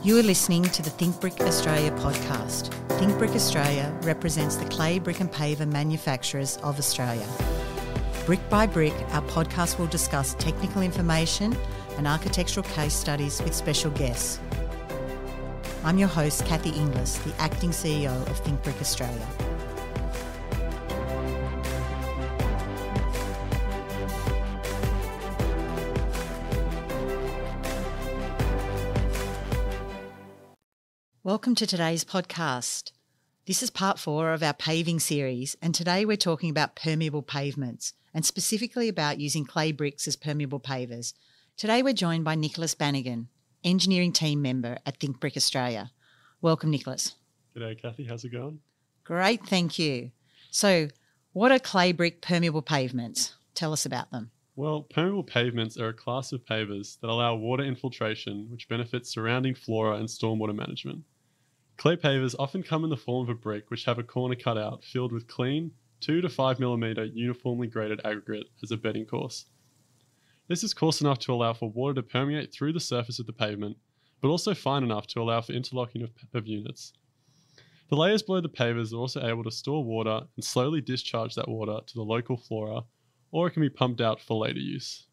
You are listening to the Think Brick Australia podcast. Think Brick Australia represents the clay, brick and paver manufacturers of Australia. Brick by brick, our podcast will discuss technical information and architectural case studies with special guests. I'm your host, Cathy Inglis, the Acting CEO of Think Brick Australia. Welcome to today's podcast. This is part 4 of our paving series, and today we're talking about permeable pavements and specifically about using clay bricks as permeable pavers. Today we're joined by Nicholas Bannigan, engineering team member at Think Brick Australia. Welcome, Nicholas. G'day, Cathy. How's it going? Great, thank you. So, what are clay brick permeable pavements? Tell us about them. Well, permeable pavements are a class of pavers that allow water infiltration, which benefits surrounding flora and stormwater management. Clay pavers often come in the form of a brick which have a corner cut out filled with clean 2 to 5 millimeter uniformly graded aggregate as a bedding course. This is coarse enough to allow for water to permeate through the surface of the pavement, but also fine enough to allow for interlocking of units. The layers below the pavers are also able to store water and slowly discharge that water to the local flora, or it can be pumped out for later use.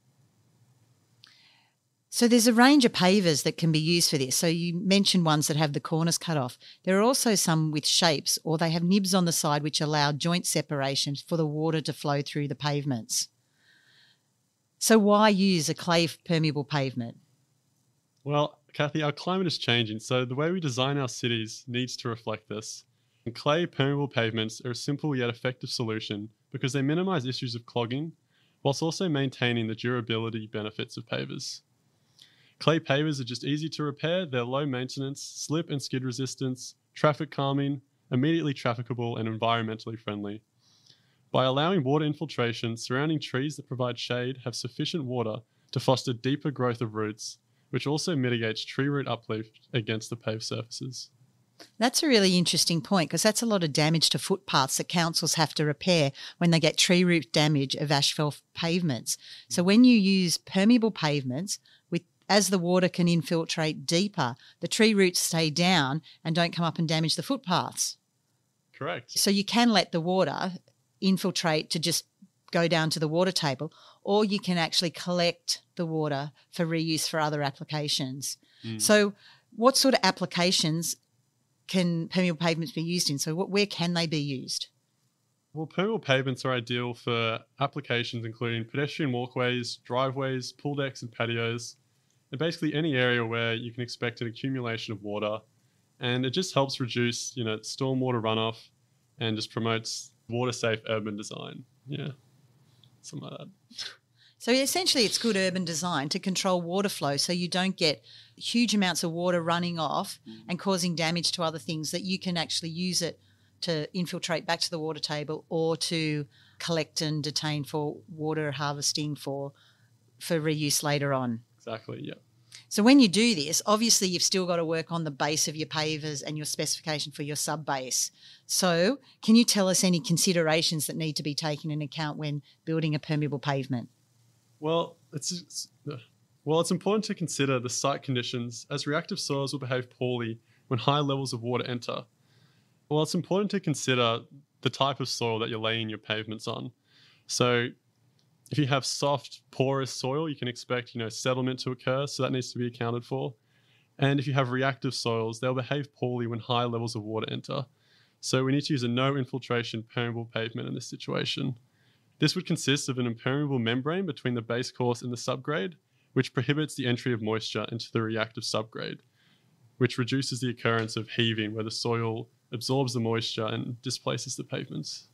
So there's a range of pavers that can be used for this. So you mentioned ones that have the corners cut off. There are also some with shapes, or they have nibs on the side which allow joint separation for the water to flow through the pavements. So why use a clay permeable pavement? Well, Cathy, our climate is changing, so the way we design our cities needs to reflect this. And clay permeable pavements are a simple yet effective solution because they minimise issues of clogging, whilst also maintaining the durability benefits of pavers. Clay pavers are just easy to repair, they're low maintenance, slip and skid resistance, traffic calming, immediately trafficable and environmentally friendly. By allowing water infiltration, surrounding trees that provide shade have sufficient water to foster deeper growth of roots, which also mitigates tree root uplift against the paved surfaces. That's a really interesting point because that's a lot of damage to footpaths that councils have to repair when they get tree root damage of asphalt pavements. So when you use permeable pavements, as the water can infiltrate deeper, the tree roots stay down and don't come up and damage the footpaths. Correct. So you can let the water infiltrate to just go down to the water table, or you can actually collect the water for reuse for other applications. So what sort of applications can permeable pavements be used in? So where can they be used? Well, permeable pavements are ideal for applications including pedestrian walkways, driveways, pool decks and patios, and basically any area where you can expect an accumulation of water. And it just helps reduce, stormwater runoff and just promotes water-safe urban design. Yeah, something like that. So essentially it's good urban design to control water flow so you don't get huge amounts of water running off and causing damage to other things, that you can actually use it to infiltrate back to the water table or to collect and detain for water harvesting for reuse later on. Exactly, yeah. So when you do this, obviously you've still got to work on the base of your pavers and your specification for your sub-base. So can you tell us any considerations that need to be taken into account when building a permeable pavement? Well, it's important to consider the site conditions, as reactive soils will behave poorly when high levels of water enter. Well, it's important to consider the type of soil that you're laying your pavements on. So if you have soft, porous soil, you can expect, settlement to occur, so that needs to be accounted for. And if you have reactive soils, they'll behave poorly when high levels of water enter. So we need to use a no-infiltration permeable pavement in this situation. This would consist of an impermeable membrane between the base course and the subgrade, which prohibits the entry of moisture into the reactive subgrade, which reduces the occurrence of heaving, where the soil absorbs the moisture and displaces the pavements.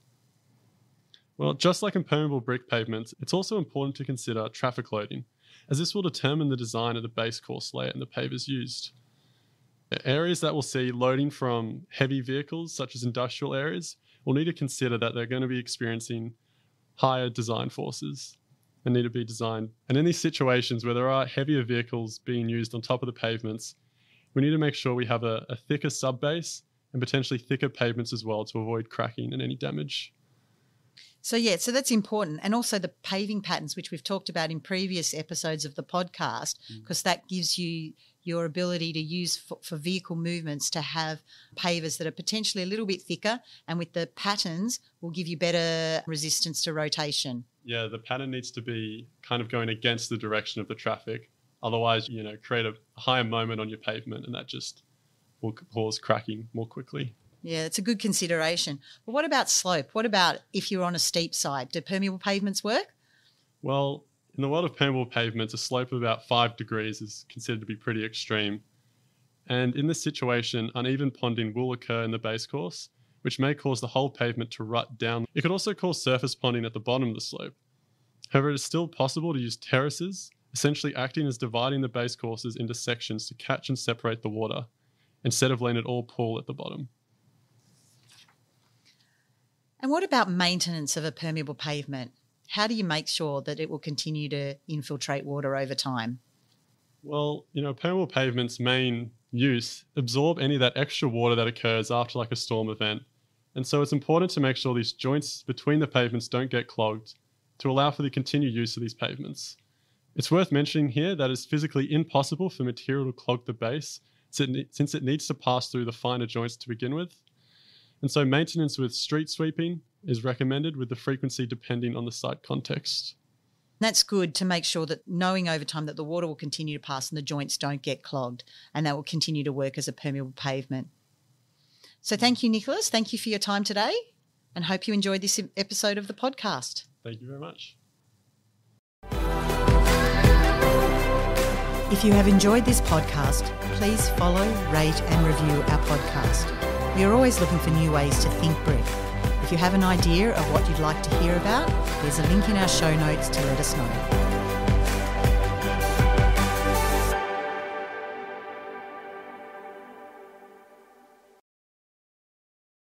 Well, just like in permeable brick pavements, it's also important to consider traffic loading, as this will determine the design of the base course layer and the pavers used. Areas that will see loading from heavy vehicles, such as industrial areas, will need to consider that they're going to be experiencing higher design forces and need to be designed. And in these situations where there are heavier vehicles being used on top of the pavements, we need to make sure we have a thicker sub-base and potentially thicker pavements as well to avoid cracking and any damage. So that's important. And also the paving patterns, which we've talked about in previous episodes of the podcast, because that gives you your ability to use for vehicle movements to have pavers that are potentially a little bit thicker, and with the patterns will give you better resistance to rotation. Yeah, the pattern needs to be kind of going against the direction of the traffic. Otherwise, create a higher moment on your pavement, and that just will cause cracking more quickly. Yeah, it's a good consideration. But what about slope? What about if you're on a steep side? Do permeable pavements work? Well, in the world of permeable pavements, a slope of about 5 degrees is considered to be pretty extreme. And in this situation, uneven ponding will occur in the base course, which may cause the whole pavement to rut down. It could also cause surface ponding at the bottom of the slope. However, it is still possible to use terraces, essentially acting as dividing the base courses into sections to catch and separate the water, instead of letting it all pool at the bottom. And what about maintenance of a permeable pavement? How do you make sure that it will continue to infiltrate water over time? Well, permeable pavement's main use absorb any of that extra water that occurs after like a storm event. And so it's important to make sure these joints between the pavements don't get clogged to allow for the continued use of these pavements. It's worth mentioning here that it's physically impossible for material to clog the base since it needs to pass through the finer joints to begin with. And so maintenance with street sweeping is recommended, with the frequency depending on the site context. That's good to make sure that knowing over time that the water will continue to pass and the joints don't get clogged, and that will continue to work as a permeable pavement. So thank you, Nicholas. Thank you for your time today, and hope you enjoyed this episode of the podcast. Thank you very much. If you have enjoyed this podcast, please follow, rate and review our podcast. We are always looking for new ways to think brick. If you have an idea of what you'd like to hear about, there's a link in our show notes to let us know.